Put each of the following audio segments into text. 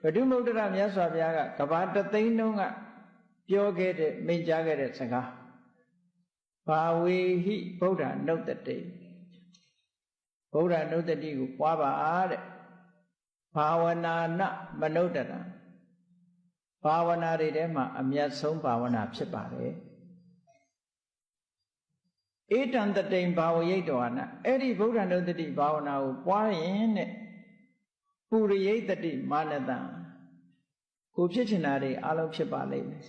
ဘဒုမုဒ္ဒရာမြတ်စွာဘုရားကကဘာတသိန်းလုံးကပြောခဲ့တဲ့မိန့်ကြားခဲ့တဲ့စကားဘာဝေဟိဗုဒ္ဓနုတ္တတိဗုဒ္ဓနုတ္တတိကိုပွားပါတဲ့ဘာဝနာနမနုဿတံဘာဝနာတွေထဲမှာအမြတ်ဆုံးဘာဝနာဖြစ်ပါတယ်ဧတံတတိံဘာဝရိတ်တောနာအဲ့ဒီဗုဒ္ဓနုတ္တတိဘာဝနာကိုပွားရင်တဲ့ပုရိယတတိမာနတံကိုဖြစ်ချင်တာတွေအလုံးဖြစ်ပါလိမ့်မယ်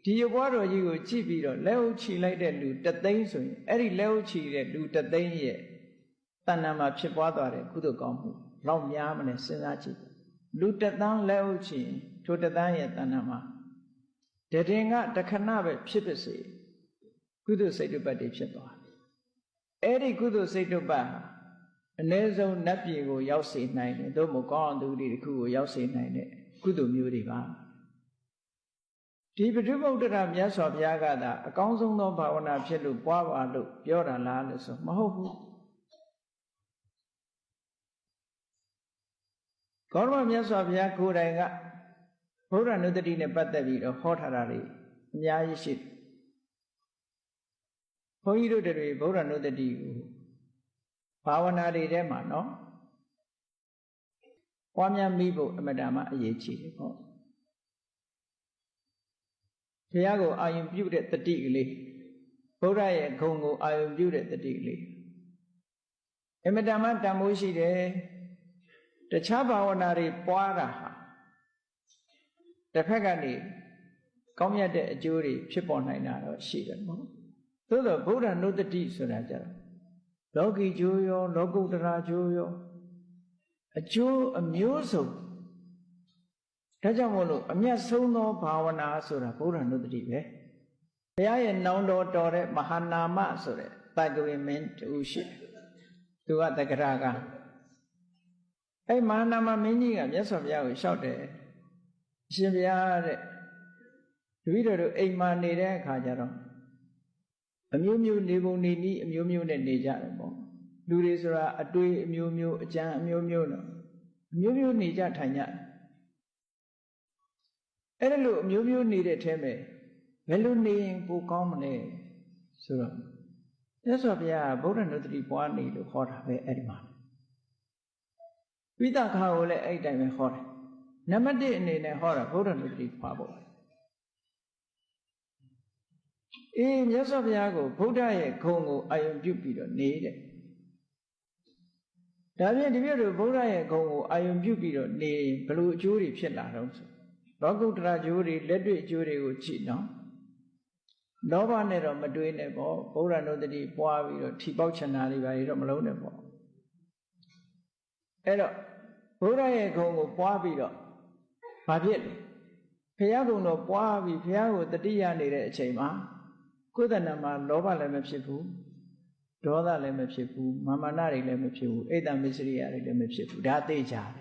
ဒီရဘွားတော်ကြီးကိုကြည့်ပြီးတော့လက်ဥချီလိုက်တဲ့လူတသိန်းဆိုရင်အဲ့ဒီလက်ဥချီတဲ့လူတသိန်းရဲ့တဏ္ဍာမှာဖြစ်ပွားသွားတဲ့ကုသိုလ်ကောင်းမှုလောက်များမလဲစဉ်းစားကြည့်လူတသန်းလက်ဥချီထိုတသန်းရဲ့တဏ္ဍာမှာတည်ငါတခဏပဲဖြစ်ဖြစ်စေကုသိုလ်စိတ်တုပ္ပတ္တိဖြစ်သွားတယ်အဲ့ဒီကုသိုလ်စိတ်တုပ္ပတ်ဟာအ ਨੇ ဆုံးနတ်ပြည်ကိုရောက်စေနိုင်တယ်သို့မဟုတ်ကောင်းအောင်သူတွေတစ်ခုကိုရောက်စေနိုင်တဲ့ကုသိုလ်မျိုးတွေပါဒီပဋိမုဒ္ဒရာမြတ်စွာဘုရားကသာအကောင်းဆုံးသောဘာဝနာဖြစ်လို့ပွားပါလို့ပြောတာလားလို့ဆိုမဟုတ်ဘူးကောရမမြတ်စွာဘုရားကိုယ်တိုင်ကဗုဒ္ဓနုတ္တိနဲ့ပတ်သက်ပြီးတော့ဟောထားတာတွေအများကြီးရှိတယ်ဘုန်းကြီးတို့တွေဗုဒ္ဓနုတ္တိကိုဘာဝနာတွေထဲမှာနော်ပွားများမိဖို့အမတ္တမအရေးကြီးတယ်ပေါ့ဘုရားကိုအာယုံပြုတဲ့တတိကလေးဗုဒ္ဓရဲ့ဂုဏ်ကိုအာယုံပြုတဲ့တတိကလေးအမတ္တမတန်ဖိုးရှိတယ်တခြားဘာဝနာတွေပွားတာဟာတစ်ဖက်ကနေကောင်းမြတ်တဲ့အကျိုးတွေဖြစ်ပေါ်နိုင်တာတော့ရှိတယ်ပေါ့သို့သောဗုဒ္ဓနုတ္တိဆိုတာကြတော့လောကီကျိုးရောလောကုတ္တရာကျိုးရောအကျိုးအမျိုးစုံဒါကြောင့်မို့လို့အမြတ်ဆုံးသောဘာဝနာဆိုတာဗုဒ္ဓနုတ္တိပဲဘုရားရဲ့နောင်တော်တော်တဲ့မဟာနာမဆိုတဲ့တာကဝိမင်းတူရှိသူကတက္ကရာကအဲ့မဟာနာမမင်းကြီးကမြတ်စွာဘုရားကိုလျှောက်တယ်အရှင်ဘုရားတဲ့တပည့်တော်တို့အိမ်မှာနေတဲ့အခါကျတော့အမျိုးမျိုးနေပုံနေနည်းအမျိုးမျိုးနဲ့နေကြတယ်ပေါ့လူတွေဆိုတာအတွေ့အမျိုးမျိုးအကြံအမျိုးမျိုးတော့အမျိုးမျိုးနေကြထိုင်ကြအဲ့ဒါလို့အမျိုးမျိုးနေတဲ့ထဲမှာဘယ်လိုနေရင်ပိုကောင်းမလဲဆိုတော့မြတ်စွာဘုရားဗုဒ္ဓနုတ္တိပွားနေလို့ခေါ်တာပဲအဲ့ဒီမှာဝိသခါကိုလည်းအဲ့ဒီတိုင်းပဲခေါ်တယ်နံပါတ်1အနေနဲ့ဟောတာဗုဒ္ဓနုတ္တိပွားဖို့မြတ်စွာဘုရားကိုဗုဒ္ဓရဲ့ဂုဏ်ကိုအာယုံပြုပြီးတော့နေတဲ့ဒါဖြင့်ဒီပြည့်တို့ဗုဒ္ဓရဲ့ဂုဏ်ကိုအာယုံပြုပြီးတော့နေဘယ်လိုအကျိုးတွေဖြစ်လာတော့ဆိုလောကုတ္တရာအကျိုးတွေလက်တွေ့အကျိုးတွေကိုကြည့်နော်လောဘနဲ့တော့မတွေးနဲ့ပေါ့ဗုဒ္ဓနုတ္တိပွားပြီးတော့ထီပေါက်ချင်တာတွေပါတော့မလုံးနဲ့ပေါ့အဲ့တော့ဗုဒ္ဓရဲ့ဂုဏ်ကိုပွားပြီးတော့ဘာဖြစ်လဲဘုရားဂုဏ်တော်ပွားပြီးဘုရားကိုတတိယနေတဲ့အချိန်မှာကိုယ်တဏ္ဍာမှာလောဘလည်းမဖြစ်ဘူးဒေါသလည်းမဖြစ်ဘူးမာမနတွေလည်းမဖြစ်ဘူးအိတ်တမစ္စရိယတွေလည်းမဖြစ်ဘူးဒါသိကြတ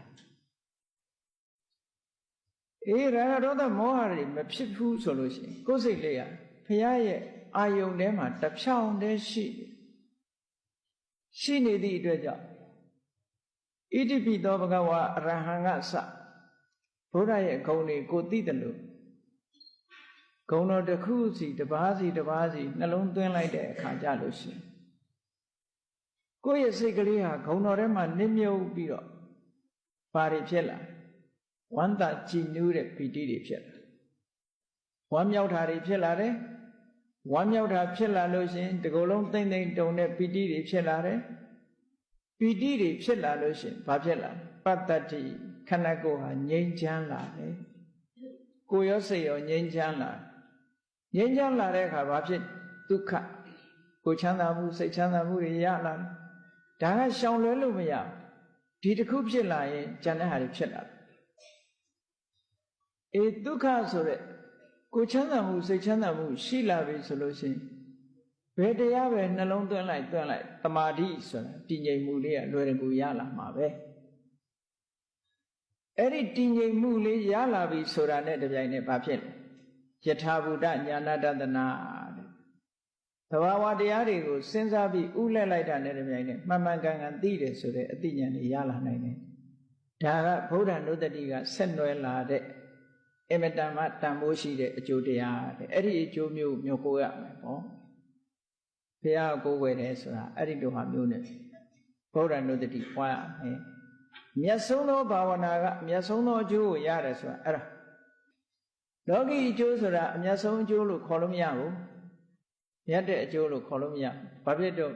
ယ်ရာဂဒေါသမောဟတွေမဖြစ်ဘူးဆိုလို့ရှိရင်ကိုယ်စိတ်လေးရဘုရားရဲ့အာယုန်ထဲမှာတဖြောင်းတည်းရှိနေသည့်အတွက်ကြောင့်ဣတိပိသောဘဂဝါအရဟံကစဘုရားရဲ့ဂုဏ်တွေကိုသိတယ်လို့ဂုဏ်တော်တစ်ခုစီတစ်ပါးစီနှလုံးသွင်းလိုက်တဲ့အခါကြလို့ရှိရင်ကိုယ့်ရဲ့စိတ်ကလေးဟာဂုဏ်တော်ထဲမှာနစ်မြုပ်ပြီးတော့ဘာတွေဖြစ်လာဝမ်းသာကြည်နူးတဲ့ပီတိတွေဖြစ်လာဝမ်းမြောက်တာတွေဖြစ်လာတယ်ဝမ်းမြောက်တာဖြစ်လာလို့ရှိရင်ဒီကုလုံးသိမ့်သိမ့်တုံတဲ့ပီတိတွေဖြစ်လာတယ်ပီတိတွေဖြစ်လာလို့ရှိရင်ဘာဖြစ်လာပတ္တတိခန္ဓာကိုယ်ဟာငြိမ်းချမ်းလာတယ်ကိုယ်ရောစိတ်ရောငြိမ်းချမ်းလာငြိမ်းချမ်းလာတဲ့အခါဘာဖြစ်ဒုက္ခကိုချမ်းသာမှုစိတ်ချမ်းသာမှုတွေရလာတယ်ဒါကရှောင်လွဲလို့မရဒီတစ်ခုဖြစ်လာရင်ဉာဏ်နဲ့ဟာတွေဖြစ်လာတယ်ဒုက္ခဆိုတဲ့ကိုချမ်းသာမှုစိတ်ချမ်းသာမှုရှိလာပြီဆိုလို့ရှိရင်ဘယ်တရားပဲနှလုံးသွင်းလိုက်တမာတိဆိုတာတည်ငြိမ်မှုလေးကလွယ်တကူရလာမှာပဲအဲ့ဒီတည်ငြိမ်မှုလေးရလာပြီဆိုတာနဲ့တပြိုင်နက်ဘာဖြစ်လဲယထာဘူတညာဏတတနာတဲ့သဘာဝတရားတွေကိုစဉ်းစားပြီးဥလဲလိုက်တာနဲ့တပြိုင်နက်မှန်မှန်ကန်ကန်သိတယ်ဆိုတဲ့အသိဉာဏ်တွေရလာနိုင်တယ် ဒါကဗုဒ္ဓနုတ္တိကဆက်နွယ်လာတဲ့အမတန်မှတန်ဖိုးရှိတဲ့အကျိုးတရားတဲ့အဲ့ဒီအကျိုးမျိုးမျိုးကိုရမယ်ပေါ့ဘုရားကိုယ်ွယ်တယ်ဆိုတာအဲ့ဒီလိုဟာမျိုးနဲ့ဗုဒ္ဓနုတ္တိပွားရမယ်မြတ်ဆုံးသောဘာဝနာကမြတ်ဆုံးသောအကျိုးကိုရတယ်ဆိုတာအဲ့ဒါလောကီအကျိုးဆိုတာအမြတ်ဆုံးအကျိုးလို့ခေါ်လို့မရဘူးမြတ်တဲ့အကျိုးလို့ခေါ်လို့မရဘာဖြစ်တော့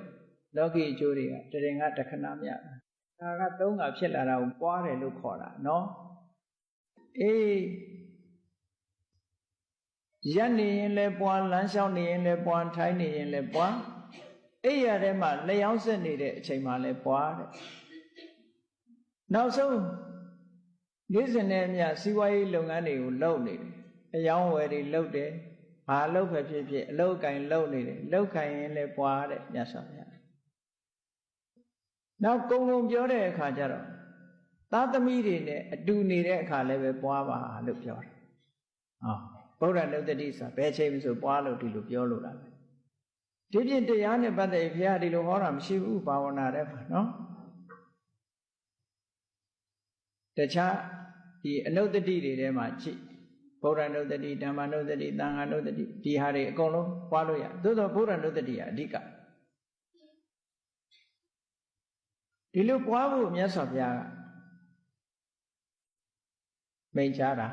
လောကီအကျိုးတွေကတရင်ကတခဏမရဒါကသုံးကဖြစ်လာတာကိုပွားတယ်လို့ခေါ်တာနော်အေးရက်နေရင်လည်းပွားလမ်းလျှောက်နေရင်လည်းပွားထိုင်းနေရင်လည်းပွားအဲ့ရတဲ့မှာလျှောက်ဆက်နေတဲ့အချိန်မှာလည်းပွားတဲ့နောက်ဆုံးနေ့စဉ်နဲ့အမျှစီးပွားရေးလုပ်ငန်းတွေကိုလုပ်နေတယ်အယောင်းဝယ်တွေလုပ်တယ်ဘာလုပ်ပဲဖြစ်ဖြစ်အလုပ်ကင်လုပ်နေတယ်လုပ်ကင်ရင်လည်းပွားတဲ့မြတ်စွာဘုရားနောက်ကုံကုံပြောတဲ့အခါကျတော့သားသမီးတွေနဲ့အတူနေတဲ့အခါလည်းပဲပွားပါလို့ပြောတယ်ဗုဒ္ဓနုတ္တိဆိုတာဘယ်ချိန်မှဆိုပွားလို့ဒီလိုပြောလို့လားဒီဖြင့်တရားနဲ့ပတ်သက်ဘုရားဒီလိုဟောတာမရှိဘူးဘာဝနာတဲ့ပါနော်တခြားဒီအနုတ္တိတွေထဲမှာကြည့်ဗုဒ္ဓနုတ္တိဓမ္မနုတ္တိသံဃာနုတ္တိဒီဟာတွေအကုန်လုံးပွားလို့ရသို့သောဗုဒ္ဓနုတ္တိကအဓိကဒီလိုပွားဖို့မြတ်စွာဘုရားကမိန့်ကြားတာ